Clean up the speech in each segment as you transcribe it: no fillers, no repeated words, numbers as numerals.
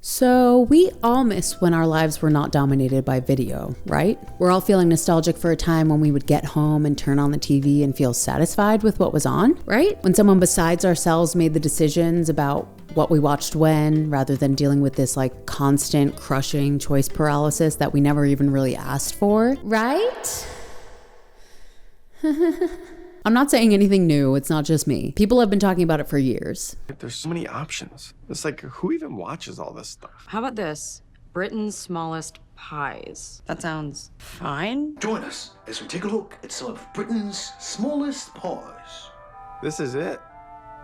So we all miss when our lives were not dominated by video, right? We're all feeling nostalgic for a time when we would get home and turn on the TV and feel satisfied with what was on, right? When someone besides ourselves made the decisions about what we watched when, rather than dealing with this like constant crushing choice paralysis that we never even really asked for, right? I'm not saying anything new, it's not just me. People have been talking about it for years. There's so many options. It's like, who even watches all this stuff? How about this? Britain's smallest pies. That sounds fine. Join us as we take a look at some of Britain's smallest pies. This is it.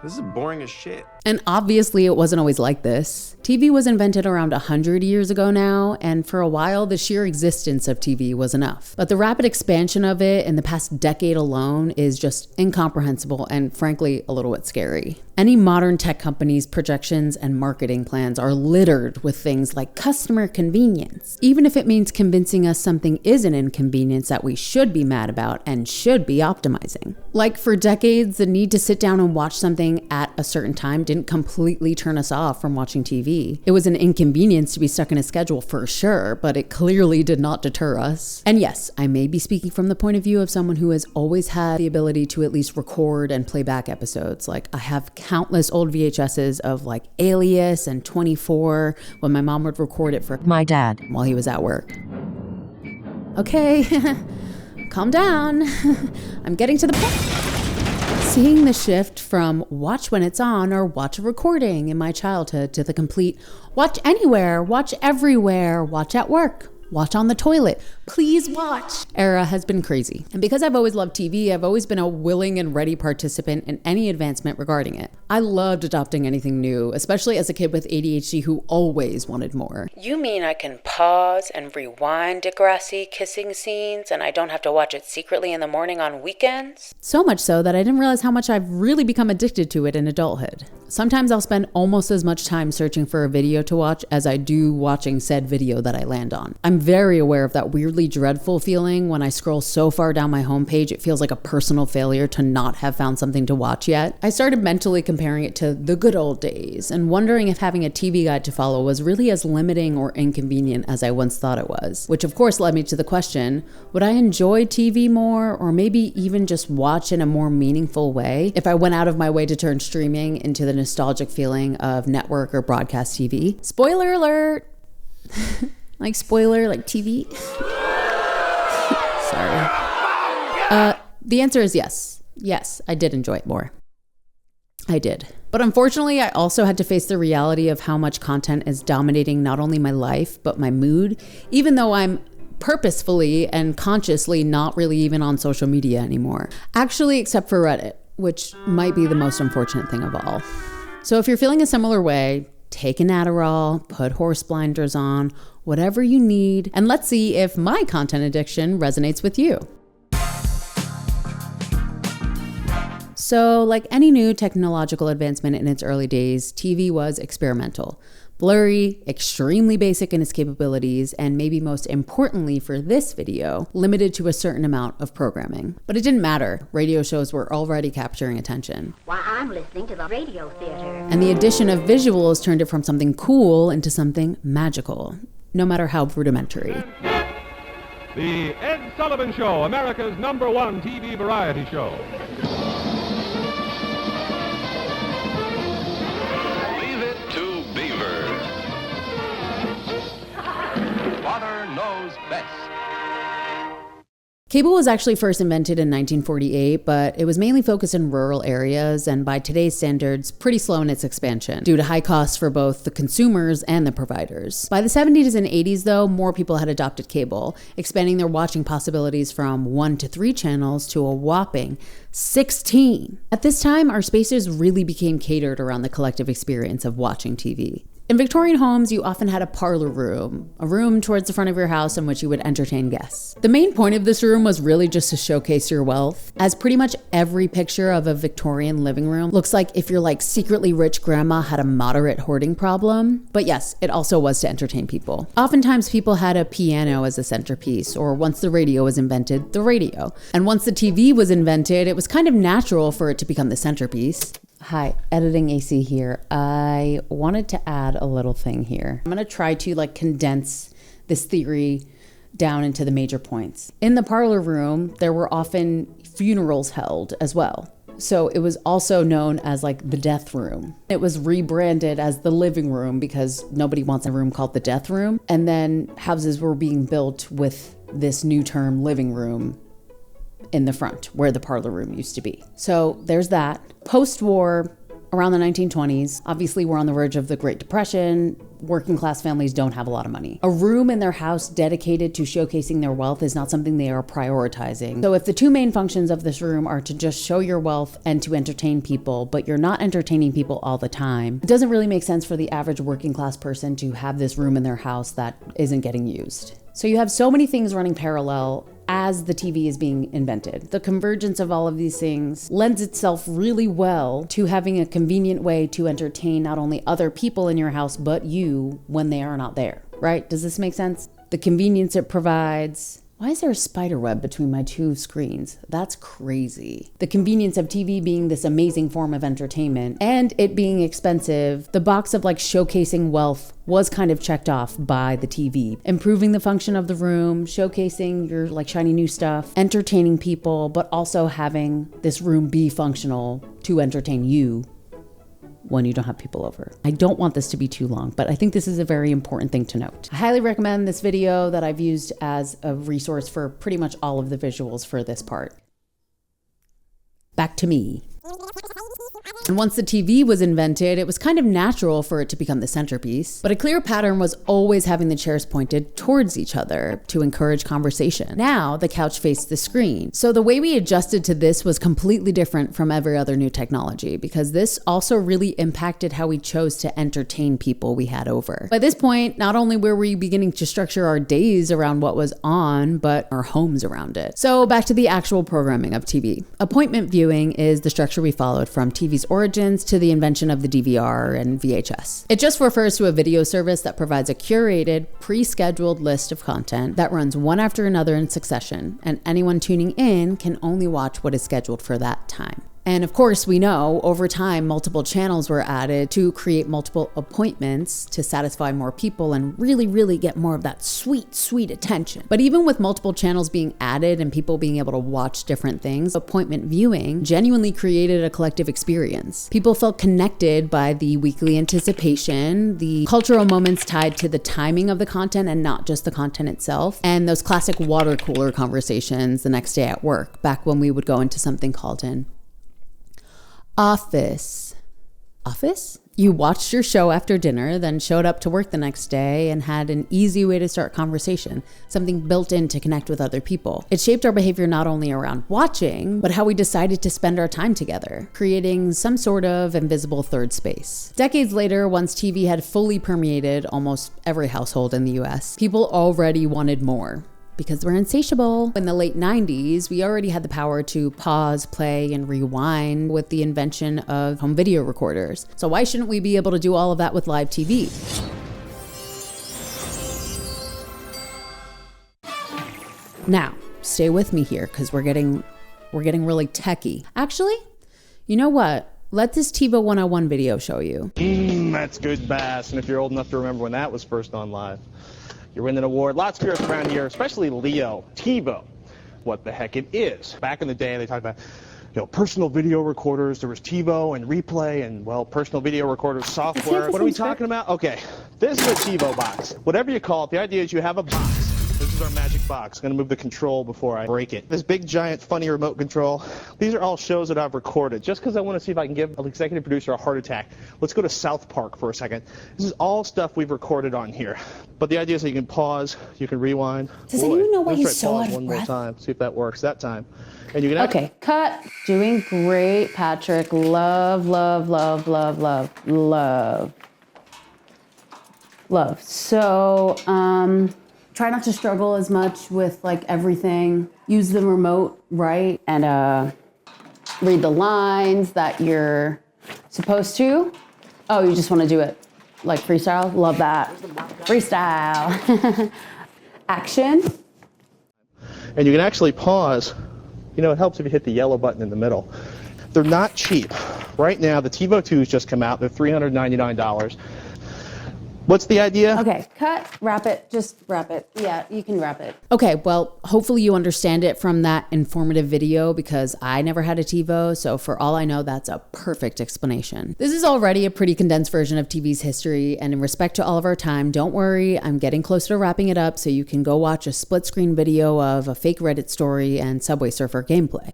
This is boring as shit. And obviously it wasn't always like this. TV was invented around 100 years ago now, and for a while the sheer existence of TV was enough. But the rapid expansion of it in the past decade alone is just incomprehensible and frankly a little bit scary. Any modern tech company's projections and marketing plans are littered with things like customer convenience, even if it means convincing us something is an inconvenience that we should be mad about and should be optimizing. Like for decades, the need to sit down and watch something at a certain time didn't completely turn us off from watching TV. It was an inconvenience to be stuck in a schedule for sure, but it clearly did not deter us. And yes, I may be speaking from the point of view of someone who has always had the ability to at least record and play back episodes. Like I have countless old VHSs of like Alias and 24 when my mom would record it for my dad while he was at work. Okay, calm down. I'm getting to the point. Seeing the shift from watch when it's on or watch a recording in my childhood to the complete watch anywhere, watch everywhere, watch at work, watch on the toilet, please watch era has been crazy. And because I've always loved TV, I've always been a willing and ready participant in any advancement regarding it. I loved adopting anything new, especially as a kid with ADHD who always wanted more. You mean I can pause and rewind Degrassi kissing scenes and I don't have to watch it secretly in the morning on weekends? So much so that I didn't realize how much I've really become addicted to it in adulthood. Sometimes I'll spend almost as much time searching for a video to watch as I do watching said video that I land on. I'm very aware of that weirdly dreadful feeling when I scroll so far down my homepage it feels like a personal failure to not have found something to watch yet. I started mentally comparing it to the good old days and wondering if having a TV guide to follow was really as limiting or inconvenient as I once thought it was. Which of course led me to the question, would I enjoy TV more or maybe even just watch in a more meaningful way if I went out of my way to turn streaming into the nostalgic feeling of network or broadcast TV? Spoiler alert! Like spoiler, like TV. Sorry. The answer is yes. Yes, I did enjoy it more. I did. But unfortunately, I also had to face the reality of how much content is dominating not only my life, but my mood, even though I'm purposefully and consciously not really even on social media anymore. Actually, except for Reddit, which might be the most unfortunate thing of all. So if you're feeling a similar way, take an Adderall, put horse blinders on, whatever you need, and let's see if my content addiction resonates with you. So, like any new technological advancement in its early days, TV was experimental. Blurry, extremely basic in its capabilities, and maybe most importantly for this video, limited to a certain amount of programming. But it didn't matter. Radio shows were already capturing attention. Why, I'm listening to the radio theater. And the addition of visuals turned it from something cool into something magical, no matter how rudimentary. The Ed Sullivan Show, America's #1 TV variety show. Leave it to Beaver. Father knows best. Cable was actually first invented in 1948, but it was mainly focused in rural areas and by today's standards, pretty slow in its expansion due to high costs for both the consumers and the providers. By the 70s and 80s though, more people had adopted cable, expanding their watching possibilities from 1 to 3 channels to a whopping 16. At this time, our spaces really became catered around the collective experience of watching TV. In Victorian homes, you often had a parlor room, a room towards the front of your house in which you would entertain guests. The main point of this room was really just to showcase your wealth, as pretty much every picture of a Victorian living room looks like if your like secretly rich grandma had a moderate hoarding problem. But yes, it also was to entertain people. Oftentimes people had a piano as a centerpiece, or once the radio was invented, the radio. And once the TV was invented, it was kind of natural for it to become the centerpiece. Hi, Editing AC here. I wanted to add a little thing here. I'm going to try to condense this theory down into the major points. In the parlor room, there were often funerals held as well. So it was also known as the death room. It was rebranded as the living room because nobody wants a room called the death room. And then houses were being built with this new term, living room, in the front where the parlor room used to be. So there's that. Post-war, around the 1920s, obviously we're on the verge of the Great Depression. Working class families don't have a lot of money. A room in their house dedicated to showcasing their wealth is not something they are prioritizing. So if the two main functions of this room are to just show your wealth and to entertain people, but you're not entertaining people all the time, it doesn't really make sense for the average working class person to have this room in their house that isn't getting used. So you have so many things running parallel as the TV is being invented. The convergence of all of these things lends itself really well to having a convenient way to entertain not only other people in your house, but you when they are not there, right? Does this make sense? The convenience it provides. Why is there a spider web between my two screens? That's crazy. The convenience of TV being this amazing form of entertainment and it being expensive, the box of showcasing wealth was kind of checked off by the TV. Improving the function of the room, showcasing your shiny new stuff, entertaining people, but also having this room be functional to entertain you when you don't have people over. I don't want this to be too long, but I think this is a very important thing to note. I highly recommend this video that I've used as a resource for pretty much all of the visuals for this part. Back to me. And once the TV was invented, it was kind of natural for it to become the centerpiece. But a clear pattern was always having the chairs pointed towards each other to encourage conversation. Now the couch faced the screen. So the way we adjusted to this was completely different from every other new technology because this also really impacted how we chose to entertain people we had over. By this point, not only were we beginning to structure our days around what was on, but our homes around it. So back to the actual programming of TV. Appointment viewing is the structure we followed from TV's origins to the invention of the DVR and VHS. It just refers to a video service that provides a curated, pre-scheduled list of content that runs one after another in succession, and anyone tuning in can only watch what is scheduled for that time. And of course, we know over time, multiple channels were added to create multiple appointments to satisfy more people and really get more of that sweet attention. But even with multiple channels being added and people being able to watch different things, appointment viewing genuinely created a collective experience. People felt connected by the weekly anticipation, the cultural moments tied to the timing of the content and not just the content itself, and those classic water cooler conversations the next day at work, back when we would go into something called an office? You watched your show after dinner, then showed up to work the next day and had an easy way to start conversation, something built in to connect with other people. It shaped our behavior not only around watching, but how we decided to spend our time together, creating some sort of invisible third space. Decades later, once TV had fully permeated almost every household in the US, people already wanted more. Because we're insatiable. In the late 90s, we already had the power to pause, play, and rewind with the invention of home video recorders. So why shouldn't we be able to do all of that with live TV? Now, stay with me here because we're getting really techie. Actually, you know what? Let this TiVo 101 video show you. That's good bass, and if you're old enough to remember when that was first on live. You're winning an award. Lots of spirits around here, especially Leo. TiVo, what the heck it is. Back in the day, they talked about, personal video recorders. There was TiVo and Replay and, personal video recorders software. What are we talking about? Okay, this is a TiVo box. Whatever you call it, the idea is you have a box. This is our magic box. I'm going to move the control before I break it. This big, giant, funny remote control. These are all shows that I've recorded just because I want to see if I can give an executive producer a heart attack. Let's go to South Park for a second. This is all stuff we've recorded on here. But the idea is that you can pause, you can rewind. Does anyone know why he's so out of one breath? More time, see if that works that time. And you can Okay, cut. Doing great, Patrick. Love. So, try not to struggle as much with everything. Use the remote, right? And read the lines that you're supposed to. Oh, you just want to do it like freestyle? Love that. Freestyle. Action. And you can actually pause. It helps if you hit the yellow button in the middle. They're not cheap. Right now, the TiVo 2's just come out. They're $399. What's the idea? Okay, cut, wrap it, just wrap it. Yeah, you can wrap it. Okay, well, hopefully you understand it from that informative video because I never had a TiVo, so for all I know, that's a perfect explanation. This is already a pretty condensed version of TV's history, and in respect to all of our time, don't worry, I'm getting closer to wrapping it up so you can go watch a split screen video of a fake Reddit story and Subway Surfer gameplay.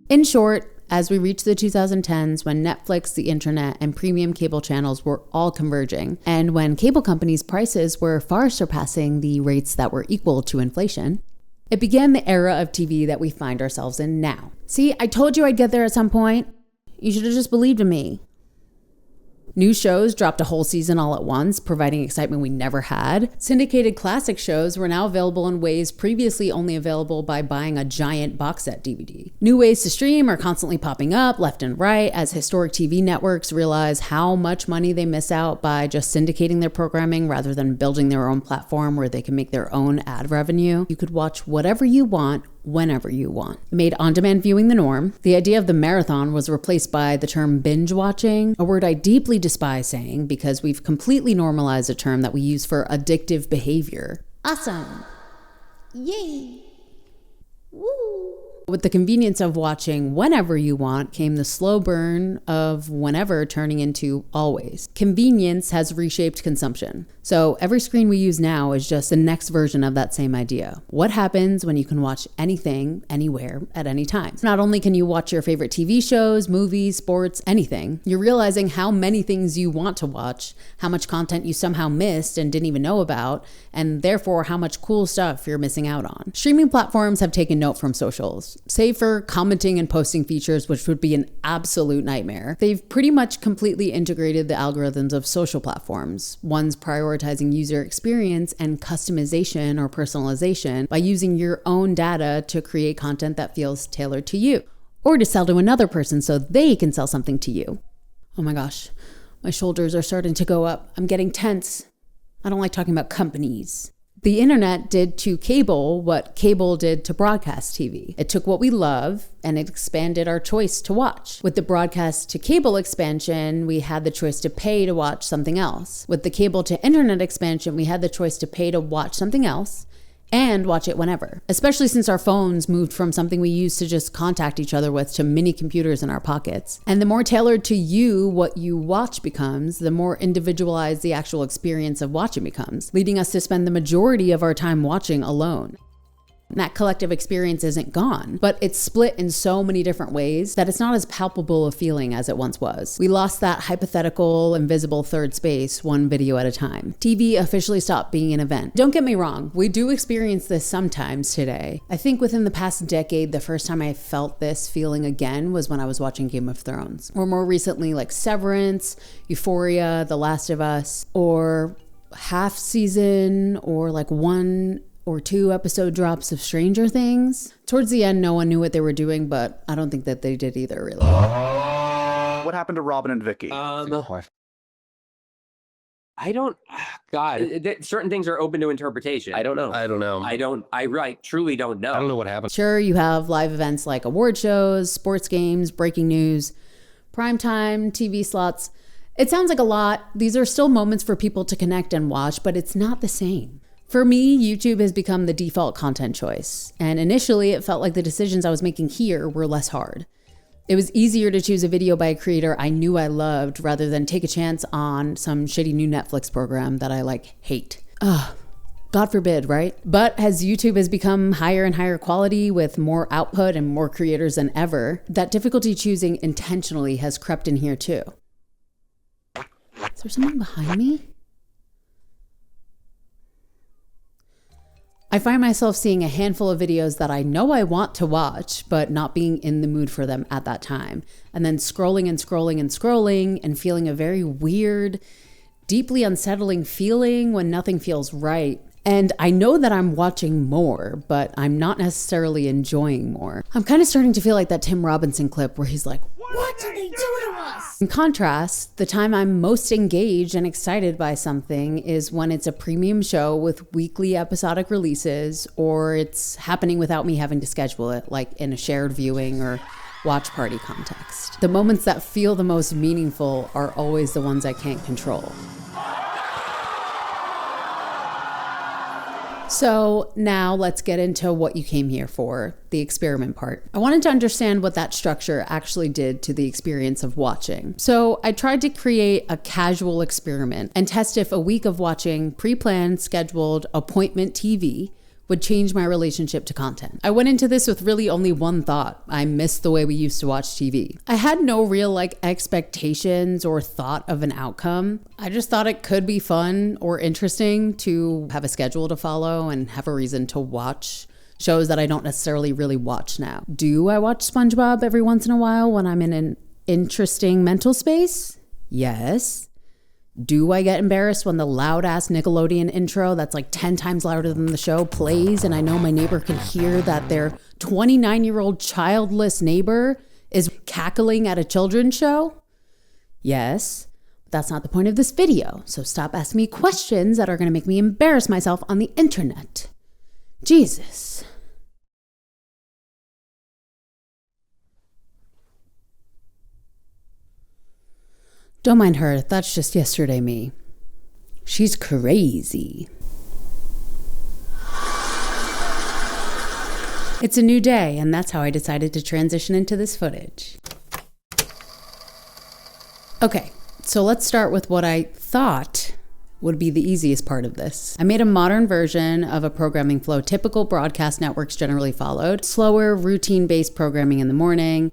In short, as we reach the 2010s, when Netflix, the internet, and premium cable channels were all converging, and when cable companies' prices were far surpassing the rates that were equal to inflation, it began the era of TV that we find ourselves in now. See, I told you I'd get there at some point. You should have just believed in me. New shows dropped a whole season all at once, providing excitement we never had. Syndicated classic shows were now available in ways previously only available by buying a giant box set DVD. New ways to stream are constantly popping up left and right as historic TV networks realize how much money they miss out by just syndicating their programming rather than building their own platform where they can make their own ad revenue. You could watch whatever you want, whenever you want. It made on-demand viewing the norm. The idea of the marathon was replaced by the term binge watching, a word I deeply despise saying because we've completely normalized a term that we use for addictive behavior. Awesome. Yay. Woo. With the convenience of watching whenever you want came the slow burn of whenever turning into always. Convenience has reshaped consumption. So every screen we use now is just the next version of that same idea. What happens when you can watch anything, anywhere, at any time? Not only can you watch your favorite TV shows, movies, sports, anything, you're realizing how many things you want to watch, how much content you somehow missed and didn't even know about, and therefore how much cool stuff you're missing out on. Streaming platforms have taken note from socials. Save for commenting and posting features, which would be an absolute nightmare. They've pretty much completely integrated the algorithms of social platforms, ones prioritizing user experience and customization or personalization by using your own data to create content that feels tailored to you, or to sell to another person so they can sell something to you. Oh my gosh, my shoulders are starting to go up. I'm getting tense. I don't like talking about companies. The internet did to cable what cable did to broadcast TV. It took what we love and it expanded our choice to watch. With the broadcast to cable expansion, we had the choice to pay to watch something else. With the cable to internet expansion, we had the choice to pay to watch something else and watch it whenever, especially since our phones moved from something we used to just contact each other with to mini computers in our pockets. And the more tailored to you what you watch becomes, the more individualized the actual experience of watching becomes, leading us to spend the majority of our time watching alone. That collective experience isn't gone, but it's split in so many different ways that it's not as palpable a feeling as it once was. We lost that hypothetical, invisible third space one video at a time. TV officially stopped being an event. Don't get me wrong, we do experience this sometimes today. I think within the past decade, the first time I felt this feeling again was when I was watching Game of Thrones, or more recently like Severance, Euphoria, The Last of Us, or half season, or like 1 or 2 episode drops of Stranger Things. Towards the end, no one knew what they were doing, but I don't think that they did either, really. What happened to Robin and Vicky? I don't, God, certain things are open to interpretation. I don't know. I truly don't know. I don't know what happened. Sure, you have live events like award shows, sports games, breaking news, primetime, TV slots. It sounds like a lot. These are still moments for people to connect and watch, but it's not the same. For me, YouTube has become the default content choice, and initially it felt like the decisions I was making here were less hard. It was easier to choose a video by a creator I knew I loved rather than take a chance on some shitty new Netflix program that I hate. Ugh, God forbid, right? But as YouTube has become higher and higher quality with more output and more creators than ever, that difficulty choosing intentionally has crept in here too. Is there someone behind me? I find myself seeing a handful of videos that I know I want to watch, but not being in the mood for them at that time. And then scrolling and scrolling and scrolling and feeling a very weird, deeply unsettling feeling when nothing feels right. And I know that I'm watching more, but I'm not necessarily enjoying more. I'm kind of starting to feel like that Tim Robinson clip where he's like, "What did they do to us?" In contrast, the time I'm most engaged and excited by something is when it's a premium show with weekly episodic releases, or it's happening without me having to schedule it, like in a shared viewing or watch party context. The moments that feel the most meaningful are always the ones I can't control. So now let's get into what you came here for, the experiment part. I wanted to understand what that structure actually did to the experience of watching. So I tried to create a casual experiment and test if a week of watching pre-planned, scheduled appointment TV would change my relationship to content. I went into this with really only one thought. I missed the way we used to watch TV. I had no real expectations or thought of an outcome. I just thought it could be fun or interesting to have a schedule to follow and have a reason to watch shows that I don't necessarily really watch now. Do I watch SpongeBob every once in a while when I'm in an interesting mental space? Yes. Do I get embarrassed when the loud-ass Nickelodeon intro that's 10 times louder than the show plays and I know my neighbor can hear that their 29-year-old childless neighbor is cackling at a children's show? Yes, but that's not the point of this video, so stop asking me questions that are going to make me embarrass myself on the internet. Jesus. Don't mind her, that's just yesterday me. She's crazy. It's a new day, and that's how I decided to transition into this footage. Okay, so let's start with what I thought would be the easiest part of this. I made a modern version of a programming flow typical broadcast networks generally followed. Slower, routine-based programming in the morning,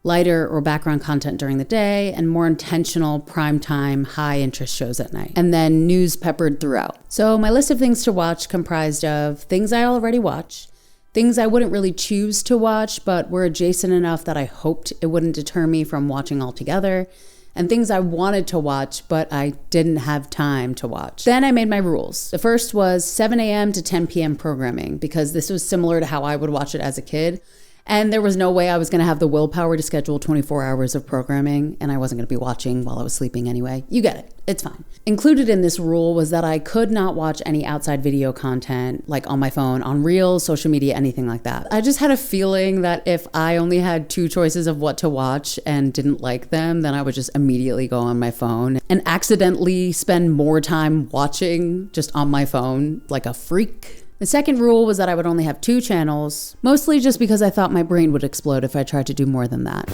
lighter or background content during the day, and more intentional primetime high-interest shows at night. And then news peppered throughout. So my list of things to watch comprised of things I already watch, things I wouldn't really choose to watch but were adjacent enough that I hoped it wouldn't deter me from watching altogether, and things I wanted to watch but I didn't have time to watch. Then I made my rules. The first was 7 a.m. to 10 p.m. programming, because this was similar to how I would watch it as a kid. And there was no way I was going to have the willpower to schedule 24 hours of programming, and I wasn't going to be watching while I was sleeping anyway. You get it. It's fine. Included in this rule was that I could not watch any outside video content, like on my phone, on Reels, social media, anything like that. I just had a feeling that if I only had two choices of what to watch and didn't like them, then I would just immediately go on my phone and accidentally spend more time watching just on my phone like a freak. The second rule was that I would only have 2 channels, mostly just because I thought my brain would explode if I tried to do more than that.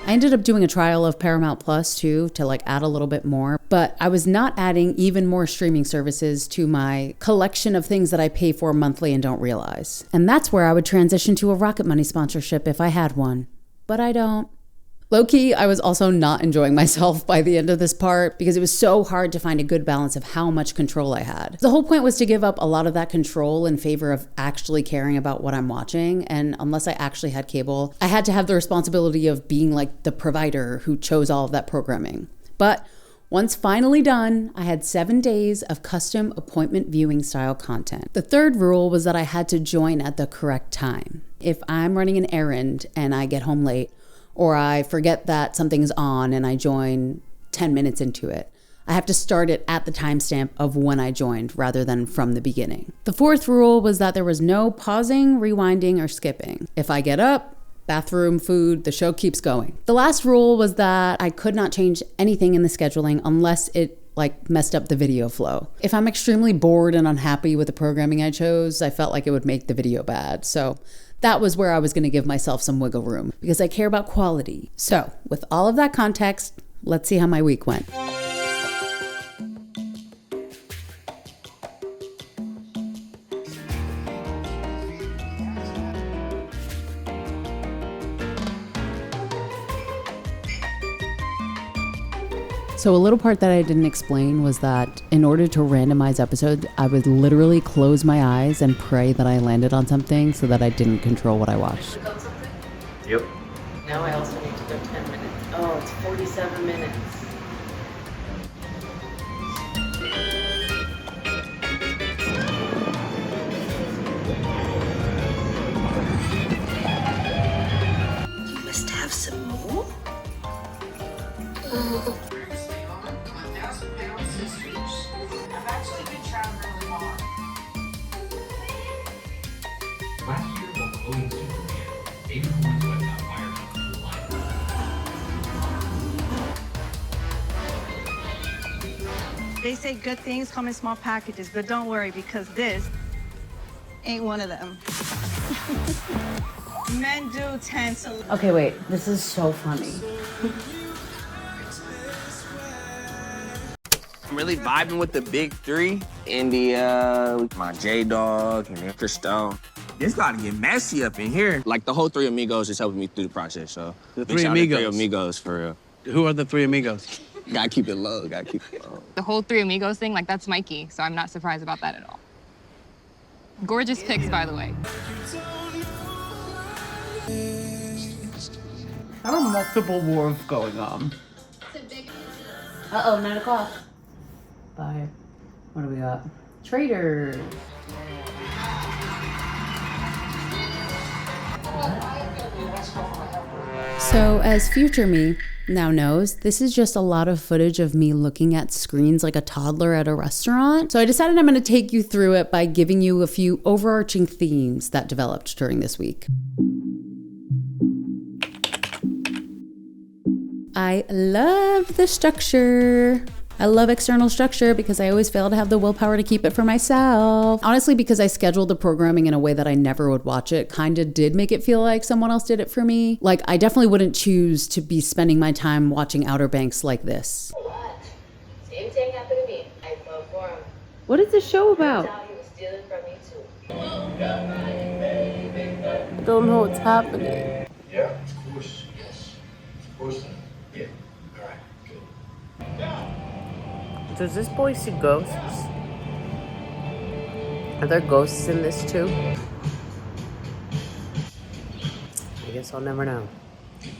I ended up doing a trial of Paramount Plus too, to add a little bit more, but I was not adding even more streaming services to my collection of things that I pay for monthly and don't realize. And that's where I would transition to a Rocket Money sponsorship if I had one, but I don't. Low-key, I was also not enjoying myself by the end of this part because it was so hard to find a good balance of how much control I had. The whole point was to give up a lot of that control in favor of actually caring about what I'm watching, and unless I actually had cable, I had to have the responsibility of being the provider who chose all of that programming. But once finally done, I had 7 days of custom appointment viewing style content. The third rule was that I had to join at the correct time. If I'm running an errand and I get home late, or I forget that something's on and I join 10 minutes into it, I have to start it at the timestamp of when I joined rather than from the beginning. The fourth rule was that there was no pausing, rewinding, or skipping. If I get up, bathroom, food, the show keeps going. The last rule was that I could not change anything in the scheduling unless it messed up the video flow. If I'm extremely bored and unhappy with the programming I chose, I felt like it would make the video bad. So that was where I was going to give myself some wiggle room because I care about quality. So with all of that context, let's see how my week went. So a little part that I didn't explain was that in order to randomize episodes, I would literally close my eyes and pray that I landed on something so that I didn't control what I watched. Yep. Now I also need to go 10 minutes. Oh, it's 47 minutes. sisters. I've actually been traveling really long. Last year, while clothing suit premiered, David Horn's web got wired up to life. They say good things come in small packages, but don't worry because this ain't one of them. Men do tend to... Okay, wait. This is so funny. I'm really vibing with the big three. India, my J-Dog, and Christo. It's gotta get messy up in here. Like, the whole Three Amigos is helping me through the process, so. The Three Amigos? Three Amigos, for real. Who are the Three Amigos? Gotta keep it low, gotta keep it low. The whole Three Amigos thing, like, that's Mikey, so I'm not surprised about that at all. Gorgeous pics, by the way. There are multiple wars going on. Uh-oh, 9 o'clock. Bye. What do we got? Traders. So, as future me now knows, this is just a lot of footage of me looking at screens like a toddler at a restaurant. So I decided I'm going to take you through it by giving you a few overarching themes that developed during this week. I love the structure. I love external structure because I always fail to have the willpower to keep it for myself. Honestly, because I scheduled the programming in a way that I never would watch it, kinda did make it feel like someone else did it for me. Like, I definitely wouldn't choose to be spending my time watching Outer Banks like this. What? Same thing happened to me. I fell for him. What is this show about? He was stealing from me too. Don't know what's happening. Yeah, of course, yes. Of course. Yeah, all right, good. Does this boy see ghosts? Are there ghosts in this too? I guess I'll never know.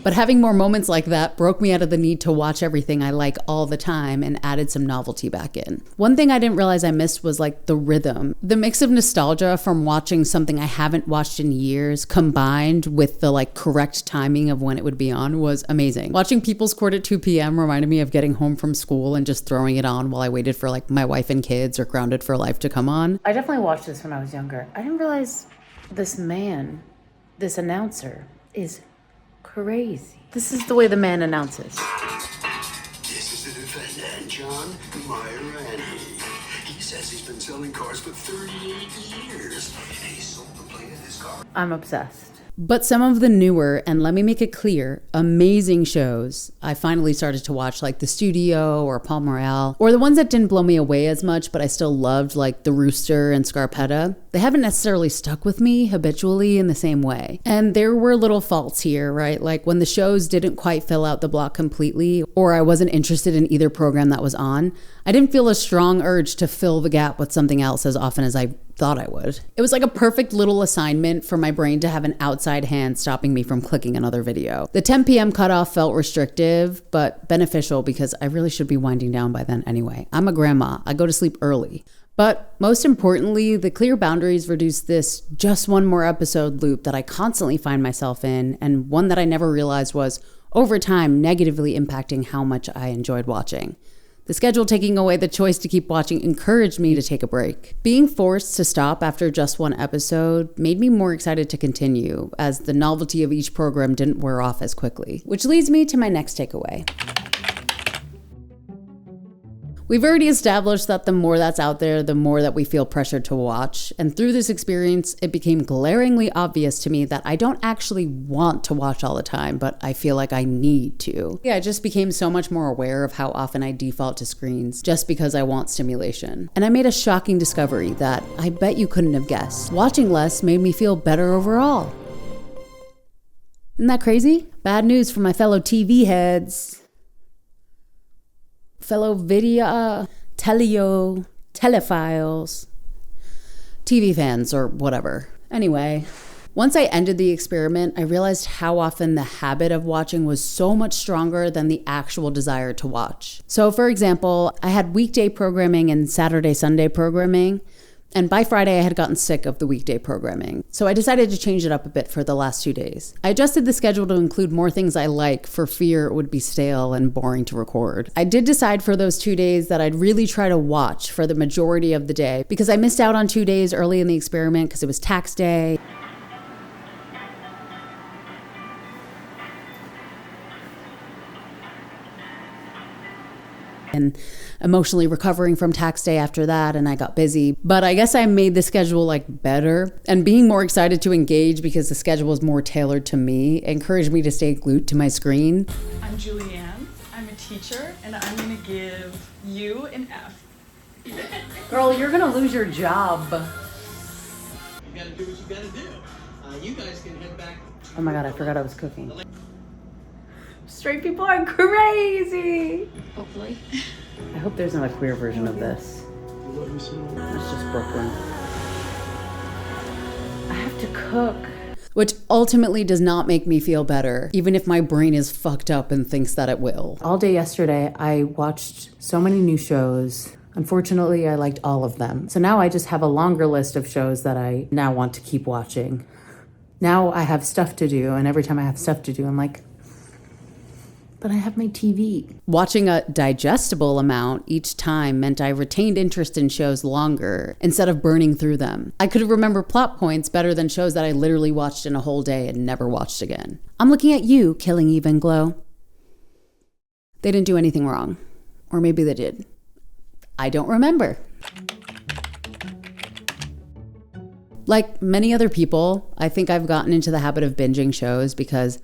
But having more moments like that broke me out of the need to watch everything I like all the time and added some novelty back in. One thing I didn't realize I missed was like the rhythm. The mix of nostalgia from watching something I haven't watched in years combined with the like correct timing of when it would be on was amazing. Watching People's Court at 2 p.m. reminded me of getting home from school and just throwing it on while I waited for like My Wife and Kids or Grounded for Life to come on. I definitely watched this when I was younger. I didn't realize this this announcer is crazy. This is the way the man announces. This is the defendant, John Myrani. He says he's been selling cars for 38 years. And he sold the plate of his car. I'm obsessed. But some of the newer, and let me make it clear, amazing shows I finally started to watch, like The Studio or Palm Royale, or the ones that didn't blow me away as much, but I still loved, like The Rooster and Scarpetta. They haven't necessarily stuck with me habitually in the same way. And there were little faults here, right? Like when the shows didn't quite fill out the block completely, or I wasn't interested in either program that was on, I didn't feel a strong urge to fill the gap with something else as often as I thought I would. It was like a perfect little assignment for my brain to have an outside hand stopping me from clicking another video. The 10 p.m. cutoff felt restrictive, but beneficial because I really should be winding down by then anyway. I'm a grandma. I go to sleep early. But most importantly, the clear boundaries reduced this just one more episode loop that I constantly find myself in, and one that I never realized was, over time, negatively impacting how much I enjoyed watching. The schedule taking away the choice to keep watching encouraged me to take a break. Being forced to stop after just one episode made me more excited to continue, as the novelty of each program didn't wear off as quickly. Which leads me to my next takeaway. We've already established that the more that's out there, the more that we feel pressured to watch. And through this experience, it became glaringly obvious to me that I don't actually want to watch all the time, but I feel like I need to. Yeah, I just became so much more aware of how often I default to screens just because I want stimulation. And I made a shocking discovery that I bet you couldn't have guessed. Watching less made me feel better overall. Isn't that crazy? Bad news for my fellow TV heads. Fellow video, telephiles, TV fans, or whatever. Anyway, once I ended the experiment, I realized how often the habit of watching was so much stronger than the actual desire to watch. So for example, I had weekday programming and Saturday, Sunday programming, And by Friday, I had gotten sick of the weekday programming. So I decided to change it up a bit for the last 2 days. I adjusted the schedule to include more things I like for fear it would be stale and boring to record. I did decide for those 2 days that I'd really try to watch for the majority of the day because I missed out on 2 days early in the experiment because it was tax day. And emotionally recovering from tax day after that, and I got busy. But I guess I made the schedule like better, and being more excited to engage because the schedule was more tailored to me encouraged me to stay glued to my screen. I'm Julianne. I'm a teacher, and I'm gonna give you an F. Girl, you're gonna lose your job. You gotta do what you gotta do. You guys can head back. Oh my God, I forgot I was cooking. Straight people are crazy. Hopefully. I hope there's not a queer version of this. It's just Brooklyn. I have to cook. Which ultimately does not make me feel better, even if my brain is fucked up and thinks that it will. All day yesterday, I watched so many new shows. Unfortunately, I liked all of them. So now I just have a longer list of shows that I now want to keep watching. Now I have stuff to do, and every time I have stuff to do, I'm like, but I have my TV. Watching a digestible amount each time meant I retained interest in shows longer instead of burning through them. I could remember plot points better than shows that I literally watched in a whole day and never watched again. I'm looking at you, Killing Eve and Glow. They didn't do anything wrong. Or maybe they did. I don't remember. Like many other people, I think I've gotten into the habit of binging shows because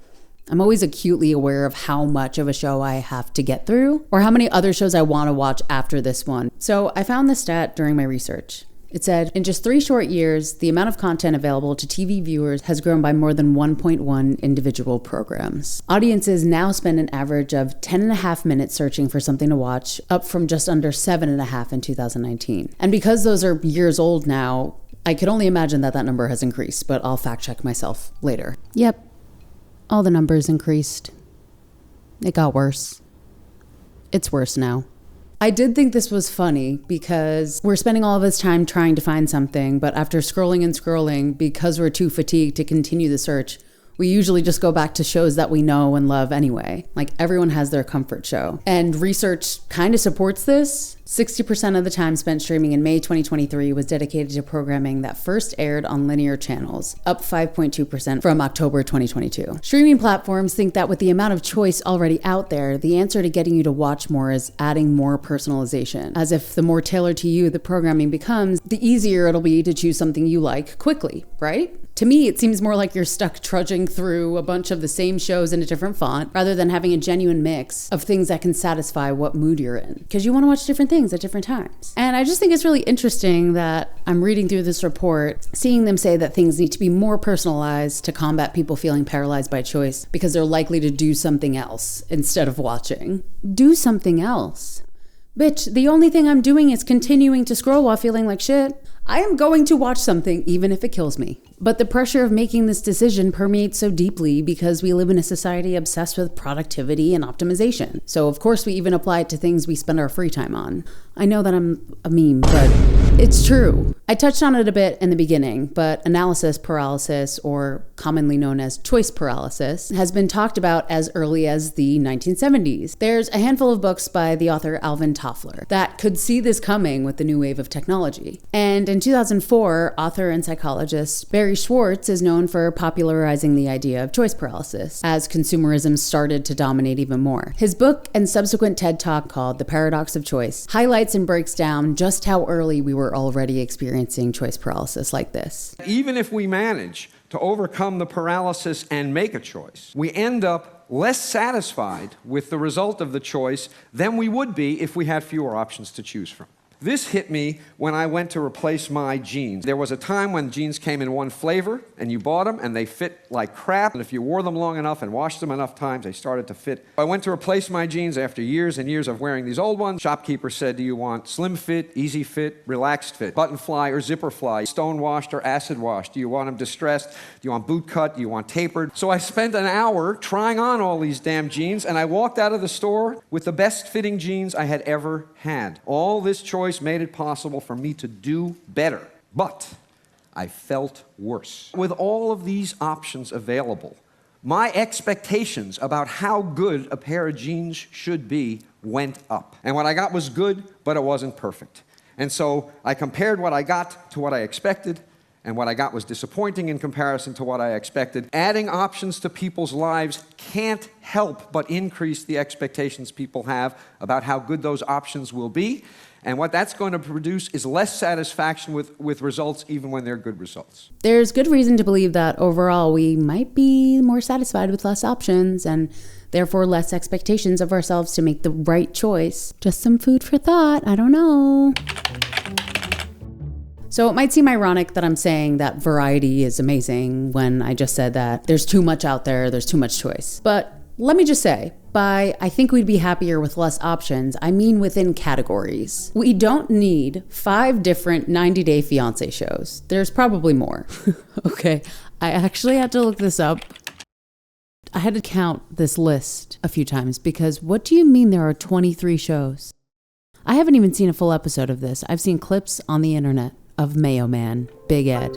I'm always acutely aware of how much of a show I have to get through or how many other shows I want to watch after this one. So I found this stat during my research. It said, in just 3 short years, the amount of content available to TV viewers has grown by more than 1.1 individual programs. Audiences now spend an average of 10.5 minutes searching for something to watch, up from just under 7.5 in 2019. And because those are years old now, I could only imagine that that number has increased, but I'll fact check myself later. Yep. All the numbers increased. It got worse. It's worse now. I did think this was funny because we're spending all of this time trying to find something, but after scrolling and scrolling, because we're too fatigued to continue the search, we usually just go back to shows that we know and love anyway. Like everyone has their comfort show. And research kind of supports this. 60% of the time spent streaming in May 2023 was dedicated to programming that first aired on linear channels, up 5.2% from October 2022. Streaming platforms think that with the amount of choice already out there, the answer to getting you to watch more is adding more personalization. As if the more tailored to you the programming becomes, the easier it'll be to choose something you like quickly, right? To me, it seems more like you're stuck trudging through a bunch of the same shows in a different font rather than having a genuine mix of things that can satisfy what mood you're in. Because you want to watch different things at different times. And I just think it's really interesting that I'm reading through this report, seeing them say that things need to be more personalized to combat people feeling paralyzed by choice because they're likely to do something else instead of watching. Do something else. Bitch, the only thing I'm doing is continuing to scroll while feeling like shit. I am going to watch something even if it kills me. But the pressure of making this decision permeates so deeply because we live in a society obsessed with productivity and optimization. So of course we even apply it to things we spend our free time on. I know that I'm a meme, but it's true. I touched on it a bit in the beginning, but analysis paralysis, or commonly known as choice paralysis, has been talked about as early as the 1970s. There's a handful of books by the author Alvin Toffler that could see this coming with the new wave of technology. And in 2004, author and psychologist Barry Schwartz is known for popularizing the idea of choice paralysis as consumerism started to dominate even more. His book and subsequent TED Talk called The Paradox of Choice highlights and breaks down just how early we were already experiencing choice paralysis like this. Even if we manage to overcome the paralysis and make a choice, we end up less satisfied with the result of the choice than we would be if we had fewer options to choose from. This hit me when I went to replace my jeans. There was a time when jeans came in one flavor, and you bought them, and they fit like crap. And if you wore them long enough and washed them enough times, they started to fit. I went to replace my jeans after years and years of wearing these old ones. Shopkeeper said, do you want slim fit, easy fit, relaxed fit, button fly or zipper fly, stone washed or acid washed? Do you want them distressed? Do you want boot cut? Do you want tapered? So I spent an hour trying on all these damn jeans, and I walked out of the store with the best fitting jeans I had ever had. All this choice made it possible for me to do better. But I felt worse. With all of these options available, my expectations about how good a pair of jeans should be went up. And what I got was good, but it wasn't perfect. And so I compared what I got to what I expected, and what I got was disappointing in comparison to what I expected. Adding options to people's lives can't help but increase the expectations people have about how good those options will be. And what that's going to produce is less satisfaction with results, even when they're good results. There's good reason to believe that overall we might be more satisfied with less options and therefore less expectations of ourselves to make the right choice. Just some food for thought, I don't know. So it might seem ironic that I'm saying that variety is amazing when I just said that there's too much out there, there's too much choice. But let me just say, by I think we'd be happier with less options, I mean within categories. We don't need 5 different 90-Day Fiancé shows. There's probably more. Okay, I actually had to look this up. I had to count this list a few times because what do you mean there are 23 shows? I haven't even seen a full episode of this. I've seen clips on the internet of Mayo Man, Big Ed.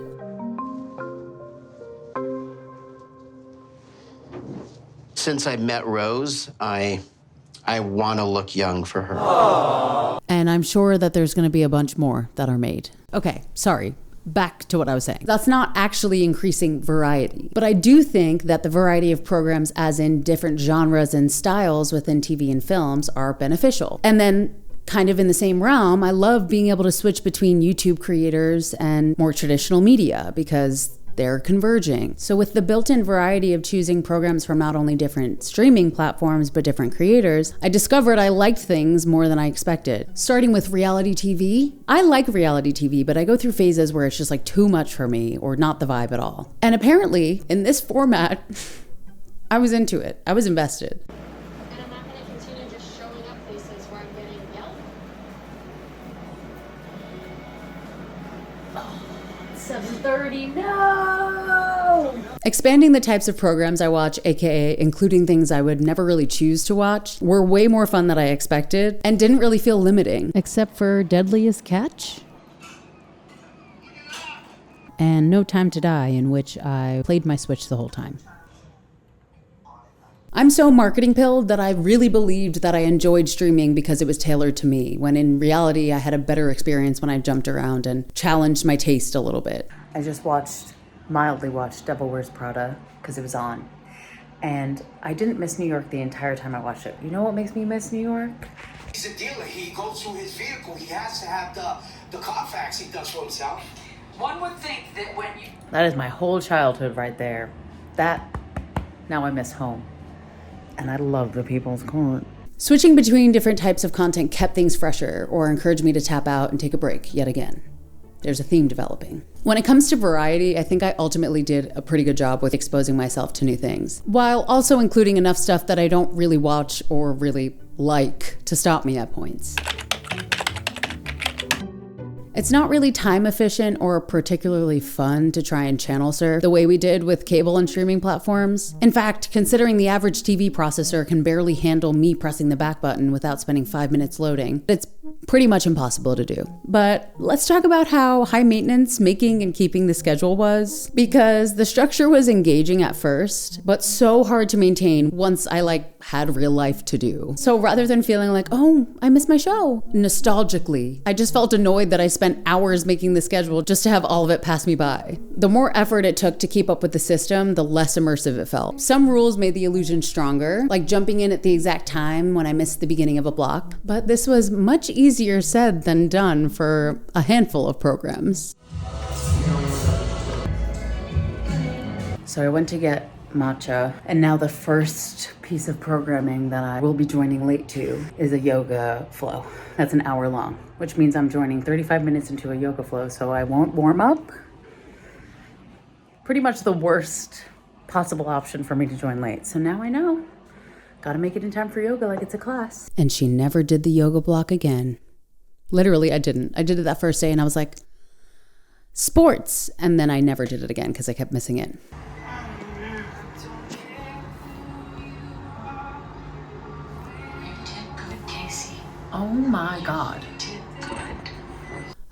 Since I met Rose, I want to look young for her. Aww. And I'm sure that there's going to be a bunch more that are made. Okay, sorry. Back to what I was saying. That's not actually increasing variety. But I do think that the variety of programs, as in different genres and styles within TV and films, are beneficial. And then kind of in the same realm, I love being able to switch between YouTube creators and more traditional media because they're converging. So with the built-in variety of choosing programs from not only different streaming platforms, but different creators, I discovered I liked things more than I expected. Starting with reality TV, I like reality TV, but I go through phases where it's just like too much for me or not the vibe at all. And apparently, in this format, I was into it. I was invested. 7:30, no! Expanding the types of programs I watch, aka including things I would never really choose to watch, were way more fun than I expected and didn't really feel limiting. Except for Deadliest Catch and No Time to Die, in which I played my Switch the whole time. I'm so marketing pilled that I really believed that I enjoyed streaming because it was tailored to me, when in reality I had a better experience when I jumped around and challenged my taste a little bit. I just mildly watched Devil Wears Prada because it was on. And I didn't miss New York the entire time I watched it. You know what makes me miss New York? He's a dealer. He goes through his vehicle. He has to have the Carfax he does for himself. One would think that when you... That is my whole childhood right there. Now I miss home. And I love the People's Court. Switching between different types of content kept things fresher or encouraged me to tap out and take a break yet again. There's a theme developing. When it comes to variety, I think I ultimately did a pretty good job with exposing myself to new things, while also including enough stuff that I don't really watch or really like to stop me at points. It's not really time efficient or particularly fun to try and channel surf the way we did with cable and streaming platforms. In fact, considering the average TV processor can barely handle me pressing the back button without spending 5 minutes loading, it's pretty much impossible to do. But let's talk about how high maintenance making and keeping the schedule was, because the structure was engaging at first, but so hard to maintain once I had real life to do. So rather than feeling like, oh, I miss my show, nostalgically, I just felt annoyed that I spent hours making the schedule just to have all of it pass me by. The more effort it took to keep up with the system, the less immersive it felt. Some rules made the illusion stronger, like jumping in at the exact time when I missed the beginning of a block, but this was much easier said than done for a handful of programs. So I went to get matcha, and now the first piece of programming that I will be joining late to is a yoga flow. That's an hour long, which means I'm joining 35 minutes into a yoga flow, so I won't warm up. Pretty much the worst possible option for me to join late. So now I know. Gotta make it in time for yoga like it's a class. And she never did the yoga block again. Literally, I didn't. I did it that first day and I was like, sports. And then I never did it again because I kept missing it. Oh my God.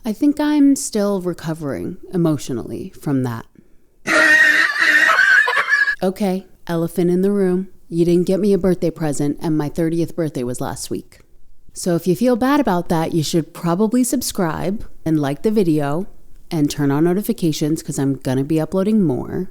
I think I'm still recovering emotionally from that. Okay, elephant in the room. You didn't get me a birthday present, and my 30th birthday was last week. So if you feel bad about that, you should probably subscribe and like the video and turn on notifications because I'm gonna be uploading more,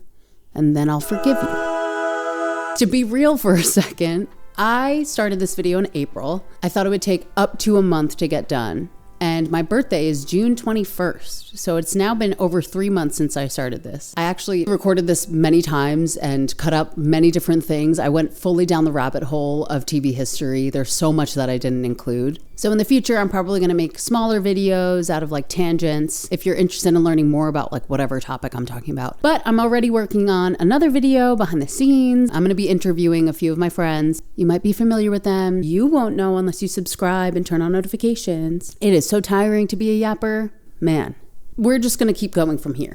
and then I'll forgive you. To be real for a second, I started this video in April. I thought it would take up to a month to get done. And my birthday is June 21st. So it's now been over 3 months since I started this. I actually recorded this many times and cut up many different things. I went fully down the rabbit hole of TV history. There's so much that I didn't include. So in the future, I'm probably gonna make smaller videos out of like tangents if you're interested in learning more about like whatever topic I'm talking about. But I'm already working on another video behind the scenes. I'm gonna be interviewing a few of my friends. You might be familiar with them. You won't know unless you subscribe and turn on notifications. It is so tiring to be a yapper. Man, we're just gonna keep going from here.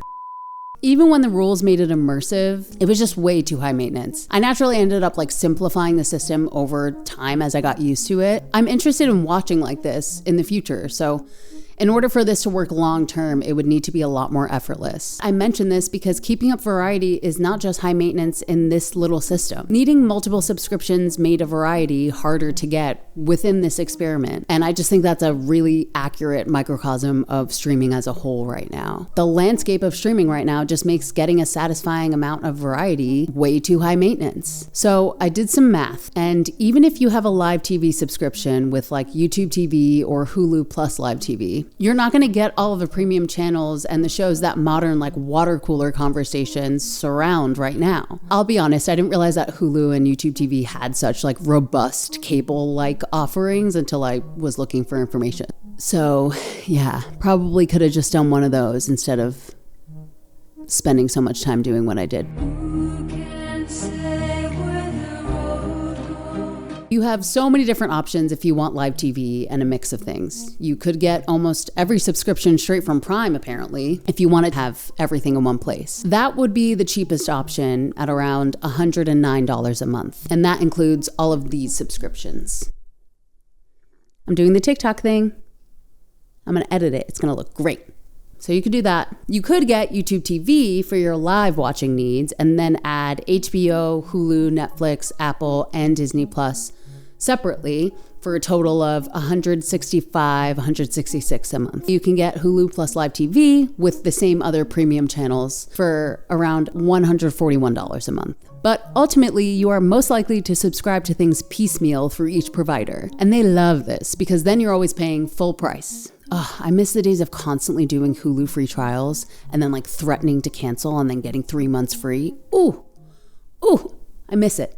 Even when the rules made it immersive, it was just way too high maintenance. I naturally ended up like simplifying the system over time as I got used to it. I'm interested in watching like this in the future, so in order for this to work long term, it would need to be a lot more effortless. I mention this because keeping up variety is not just high maintenance in this little system. Needing multiple subscriptions made a variety harder to get within this experiment. And I just think that's a really accurate microcosm of streaming as a whole right now. The landscape of streaming right now just makes getting a satisfying amount of variety way too high maintenance. So I did some math, and even if you have a live TV subscription with like YouTube TV or Hulu Plus Live TV, you're not going to get all of the premium channels and the shows that modern like water cooler conversations surround right now. I'll be honest, I didn't realize that Hulu and YouTube TV had such like robust cable-like offerings until I was looking for information. So yeah, probably could have just done one of those instead of spending so much time doing what I did. You have so many different options if you want live TV and a mix of things. You could get almost every subscription straight from Prime, apparently, if you want to have everything in one place. That would be the cheapest option at around $109 a month. And that includes all of these subscriptions. I'm doing the TikTok thing. I'm going to edit it. It's going to look great. So you could do that. You could get YouTube TV for your live watching needs and then add HBO, Hulu, Netflix, Apple, and Disney Plus separately for a total of $165, $166 a month. You can get Hulu Plus Live TV with the same other premium channels for around $141 a month. But ultimately, you are most likely to subscribe to things piecemeal through each provider. And they love this because then you're always paying full price. Oh, I miss the days of constantly doing Hulu free trials and then like threatening to cancel and then getting 3 months free. Ooh, I miss it.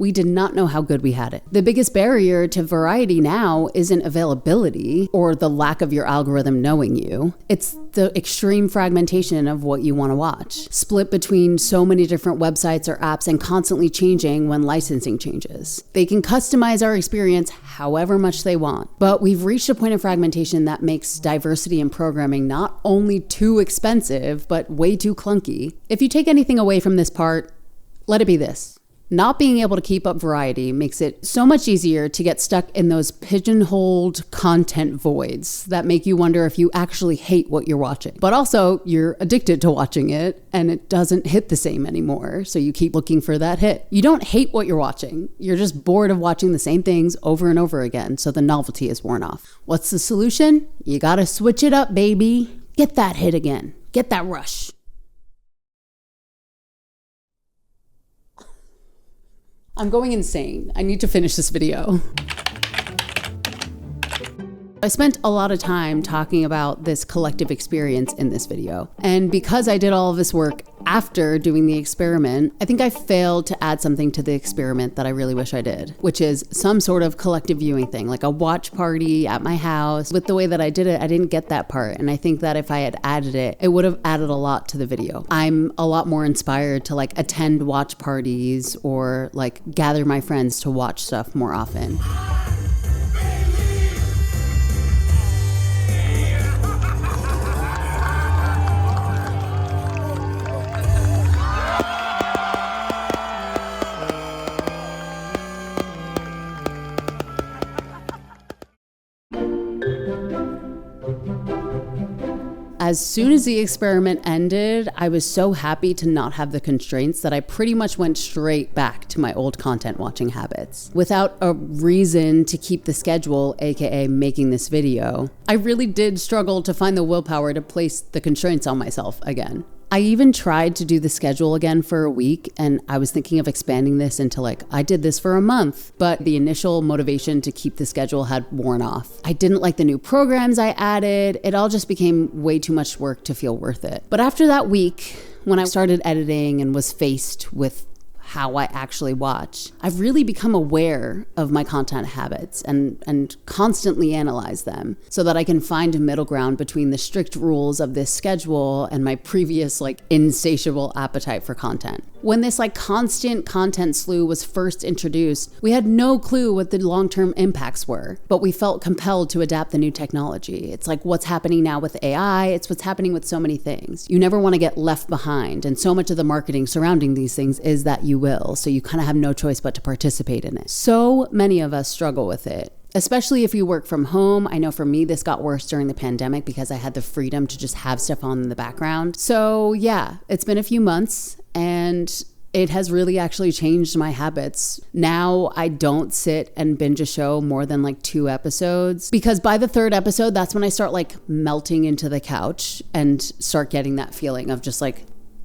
We did not know how good we had it. The biggest barrier to variety now isn't availability or the lack of your algorithm knowing you. It's the extreme fragmentation of what you want to watch, split between so many different websites or apps and constantly changing when licensing changes. They can customize our experience however much they want, but we've reached a point of fragmentation that makes diversity in programming not only too expensive, but way too clunky. If you take anything away from this part, let it be this. Not being able to keep up variety makes it so much easier to get stuck in those pigeonholed content voids that make you wonder if you actually hate what you're watching. But also, you're addicted to watching it and it doesn't hit the same anymore, so you keep looking for that hit. You don't hate what you're watching. You're just bored of watching the same things over and over again, so the novelty is worn off. What's the solution? You gotta switch it up, baby. Get that hit again. Get that rush. I'm going insane. I need to finish this video. I spent a lot of time talking about this collective experience in this video. And because I did all of this work after doing the experiment, I think I failed to add something to the experiment that I really wish I did, which is some sort of collective viewing thing, like a watch party at my house. With the way that I did it, I didn't get that part. And I think that if I had added it, it would have added a lot to the video. I'm a lot more inspired to like attend watch parties or like gather my friends to watch stuff more often. As soon as the experiment ended, I was so happy to not have the constraints that I pretty much went straight back to my old content watching habits. Without a reason to keep the schedule, aka making this video, I really did struggle to find the willpower to place the constraints on myself again. I even tried to do the schedule again for a week, and I was thinking of expanding this into I did this for a month, but the initial motivation to keep the schedule had worn off. I didn't like the new programs I added. It all just became way too much work to feel worth it. But after that week, when I started editing and was faced with how I actually watch, I've really become aware of my content habits and constantly analyze them so that I can find a middle ground between the strict rules of this schedule and my previous insatiable appetite for content. When this constant content slew was first introduced, we had no clue what the long-term impacts were, but we felt compelled to adapt the new technology. It's what's happening now with AI, it's what's happening with so many things. You never want to get left behind, and so much of the marketing surrounding these things is that you will, so you kind of have no choice but to participate in it. So many of us struggle with it, especially if you work from home. I know for me, this got worse during the pandemic because I had the freedom to just have stuff on in the background. So yeah, it's been a few months and it has really actually changed my habits. Now I don't sit and binge a show more than 2 episodes, because by the 3rd episode, that's when I start melting into the couch and start getting that feeling of just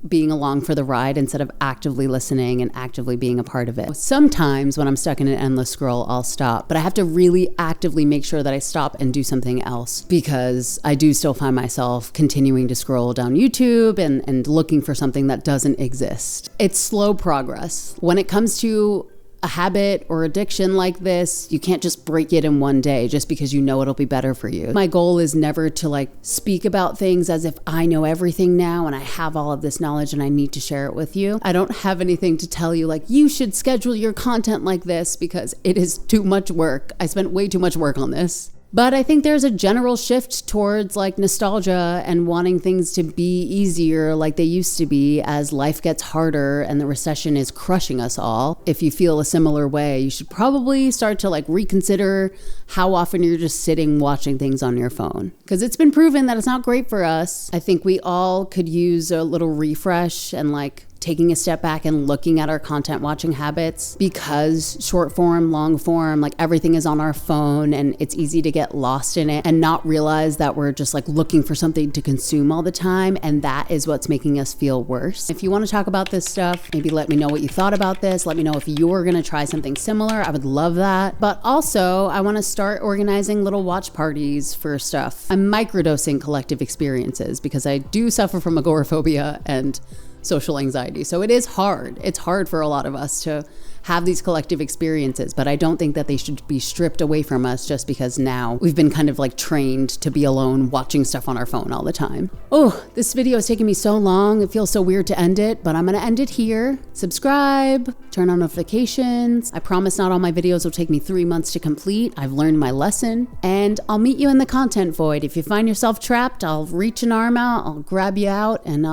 being along for the ride instead of actively listening and actively being a part of it. Sometimes when I'm stuck in an endless scroll, I'll stop, but I have to really actively make sure that I stop and do something else, because I do still find myself continuing to scroll down YouTube and looking for something that doesn't exist. It's slow progress. When it comes to a habit or addiction like this, you can't just break it in one day just because you know it'll be better for you. My goal is never to speak about things as if I know everything now and I have all of this knowledge and I need to share it with you. I don't have anything to tell you you should schedule your content like this, because it is too much work. I spent way too much work on this. But I think there's a general shift towards nostalgia and wanting things to be easier like they used to be as life gets harder and the recession is crushing us all. If you feel a similar way, you should probably start to reconsider how often you're just sitting watching things on your phone, because it's been proven that it's not great for us. I think we all could use a little refresh and taking a step back and looking at our content watching habits, because short form, long form, everything is on our phone and it's easy to get lost in it and not realize that we're just looking for something to consume all the time, and that is what's making us feel worse. If you want to talk about this stuff, maybe let me know what you thought about this. Let me know if you're going to try something similar. I would love that. But also, I want to start organizing little watch parties for stuff. I'm microdosing collective experiences because I do suffer from agoraphobia and social anxiety. So it is hard. It's hard for a lot of us to have these collective experiences, but I don't think that they should be stripped away from us just because now we've been kind of trained to be alone watching stuff on our phone all the time. Oh, this video is taking me so long. It feels so weird to end it, but I'm gonna end it here. Subscribe, turn on notifications. I promise not all my videos will take me 3 months to complete. I've learned my lesson, and I'll meet you in the content void. If you find yourself trapped, I'll reach an arm out, I'll grab you out, and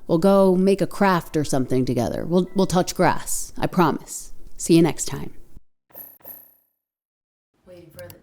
we'll go make a craft or something together. We'll touch grass. I promise. See you next time. Waiting for the